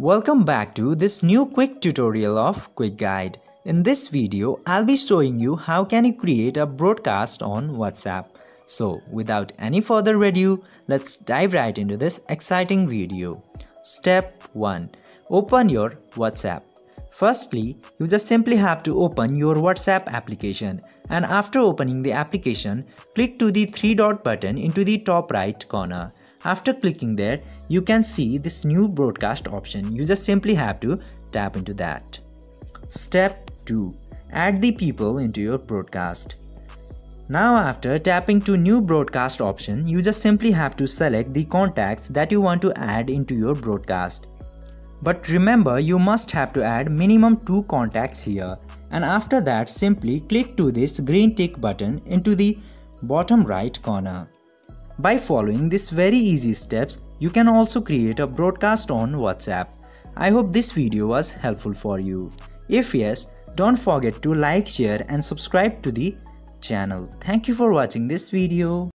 Welcome back to this new quick tutorial of Quick Guide. In this video, I'll be showing you how can you create a broadcast on WhatsApp. So without any further ado, let's dive right into this exciting video. Step 1. Open your WhatsApp. Firstly, you just simply have to open your WhatsApp application, and after opening the application, click to the three dot button into the top right corner. After clicking there, you can see this new broadcast option. You just simply have to tap into that. Step 2. Add the people into your broadcast. Now after tapping to new broadcast option, you just simply have to select the contacts that you want to add into your broadcast. But remember, you must have to add minimum 2 contacts here, and after that simply click to this green tick button into the bottom right corner. By following these very easy steps, you can also create a broadcast on WhatsApp. I hope this video was helpful for you. If yes, don't forget to like, share and subscribe to the channel. Thank you for watching this video.